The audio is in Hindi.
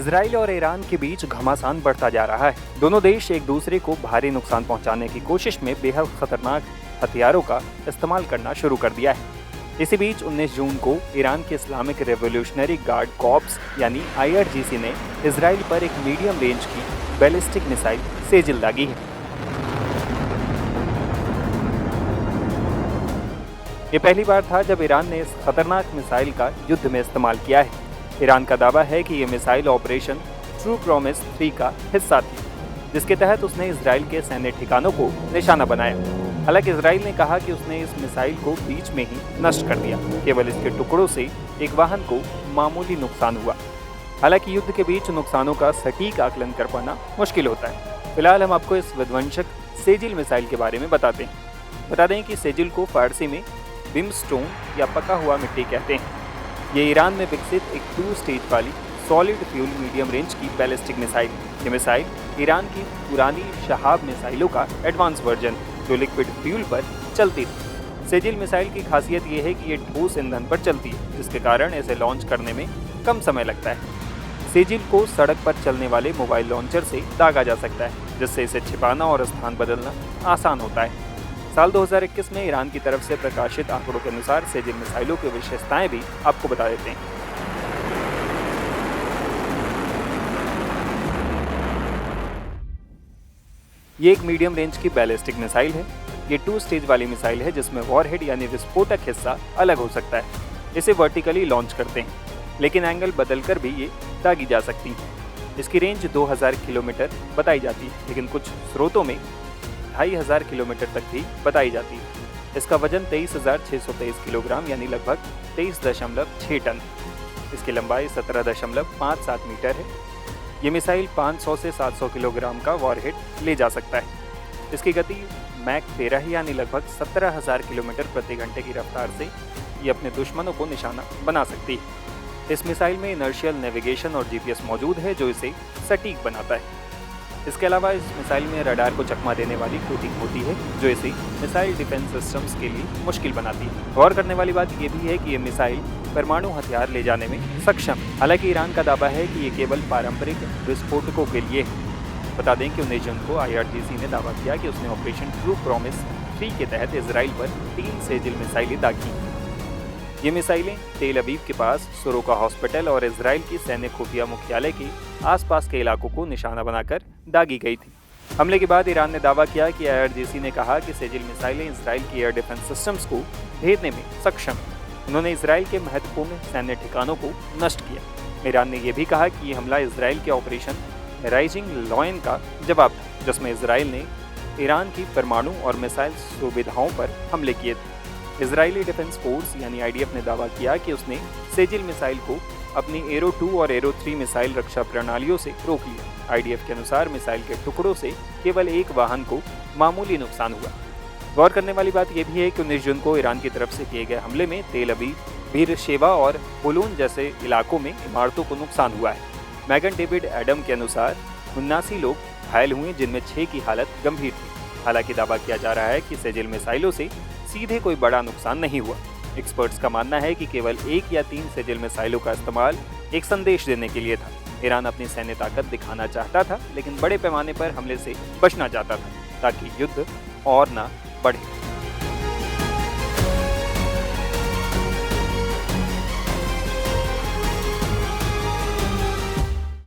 इजराइल और ईरान के बीच घमासान बढ़ता जा रहा है। दोनों देश एक दूसरे को भारी नुकसान पहुंचाने की कोशिश में बेहद खतरनाक हथियारों का इस्तेमाल करना शुरू कर दिया है। इसी बीच 19 जून को ईरान के इस्लामिक रेवोल्यूशनरी गार्ड कॉर्प्स यानी IRGC ने इजराइल पर एक मीडियम रेंज की बैलिस्टिक मिसाइल सेजिल दागी है। ये पहली बार था जब ईरान ने इस खतरनाक मिसाइल का युद्ध में इस्तेमाल किया है। ईरान का दावा है कि ये मिसाइल ऑपरेशन ट्रू प्रॉमिस 3 का हिस्सा थी, जिसके तहत उसने इजराइल के सैन्य ठिकानों को निशाना बनाया। हालांकि इजराइल ने कहा कि उसने इस मिसाइल को बीच में ही नष्ट कर दिया। केवल इसके टुकड़ों से एक वाहन को मामूली नुकसान हुआ। हालांकि युद्ध के बीच नुकसानों का सटीक आकलन कर पाना मुश्किल होता है। फिलहाल हम आपको इस विध्वंसक सेजिल मिसाइल के बारे में बताते हैं। बता दें कि सेजिल को फारसी में बिमस्टोन या पका हुआ मिट्टी कहते हैं। ये ईरान में विकसित एक 2 स्टेज वाली सॉलिड फ्यूल मीडियम रेंज की बैलिस्टिक मिसाइल। ये मिसाइल ईरान की पुरानी शहाब मिसाइलों का एडवांस वर्जन जो लिक्विड फ्यूल पर चलती थी। सेजिल मिसाइल की खासियत ये है कि ये ठोस ईंधन पर चलती है, जिसके कारण इसे लॉन्च करने में कम समय लगता है। सेजिल को सड़क पर चलने वाले मोबाइल लॉन्चर से दागा जा सकता है, जिससे इसे छिपाना और स्थान बदलना आसान होता है। साल 2021 में ईरान की तरफ से प्रकाशित आंकड़ों के अनुसार सेजिल मिसाइलों की विशेषताएं भी आपको बता देते हैं। ये एक मीडियम रेंज की बैलिस्टिक मिसाइल है। ये 2 स्टेज वाली मिसाइल है, जिसमें वॉरहेड यानी विस्फोटक हिस्सा अलग हो सकता है। इसे वर्टिकली लॉन्च करते हैं, लेकिन एंगल बदलकर भी ये दागी जा सकती है। इसकी रेंज 2000 किलोमीटर बताई जाती है, लेकिन कुछ स्रोतों में 2500 किलोमीटर तक भी बताई जाती है। इसका वजन 23,623 किलोग्राम यानी लगभग 23.6 टन। इसकी लंबाई 17.57 मीटर है। ये मिसाइल 500 से 700 किलोग्राम का वॉरहेड ले जा सकता है। इसकी गति मैक 13 यानी लगभग 17,000 किलोमीटर प्रति घंटे की रफ्तार से ये अपने दुश्मनों को निशाना बना सकती है। इस मिसाइल में इनर्शियल नेविगेशन और GPS मौजूद है, जो इसे सटीक बनाता है। इसके अलावा इस मिसाइल में रडार को चकमा देने वाली कोटिंग होती है, जो इसे मिसाइल डिफेंस सिस्टम्स के लिए मुश्किल बनाती है। गौर करने वाली बात यह भी है कि ये मिसाइल परमाणु हथियार ले जाने में सक्षम है। हालांकि ईरान का दावा है कि ये केवल पारंपरिक विस्फोटकों के लिए है। बता दें कि 19 जून को IRGC ने दावा किया कि उसने ऑपरेशन ट्रू प्रॉमिस 3 के तहत इजराइल पर 3 सेजिल मिसाइलें दागी। ये मिसाइलें तेल अवीव के पास सोरोका हॉस्पिटल और इजराइल की सैन्य खुफिया मुख्यालय के आसपास के इलाकों को निशाना बनाकर दागी गई थी। हमले के बाद ईरान ने दावा किया कि IRGC ने कहा कि सेजिल मिसाइलें इजराइल की एयर डिफेंस सिस्टम्स को भेदने में सक्षम हैं। उन्होंने इजराइल के महत्वपूर्ण सैन्य ठिकानों को नष्ट किया। ईरान ने यह भी कहा कि ये हमला इजराइल के ऑपरेशन राइजिंग लॉयन का जवाब था, जिसमें इजराइल ने ईरान की परमाणु और मिसाइल सुविधाओं पर हमले किए थे। इजरायली डिफेंस फोर्स यानी IDF ने दावा किया कि उसने सेजिल मिसाइल को अपनी एरो 2 और एरो 3 मिसाइल रक्षा प्रणालियों से रोक लिया। IDF के अनुसार मिसाइल के टुकड़ों से केवल एक वाहन को मामूली नुकसान हुआ। गौर करने वाली बात यह भी है कि 19 जून को ईरान की तरफ से किए गए हमले में तेल अवीव, बीरशेवा और बुलून जैसे इलाकों में इमारतों को नुकसान हुआ है। मैगन डेविड एडम के अनुसार 79 लोग घायल हुए, जिनमें 6 की हालत गंभीर थी। हालांकि दावा किया जा रहा है कि सेजिल मिसाइलों से सीधे कोई बड़ा नुकसान नहीं हुआ। एक्सपर्ट्स का मानना है कि केवल 1 या 3 सेजिल मिसाइलों का इस्तेमाल एक संदेश देने के लिए था। ईरान अपनी सैन्य ताकत दिखाना चाहता था, लेकिन बड़े पैमाने पर हमले से बचना चाहता था, ताकि युद्ध और न बढ़े।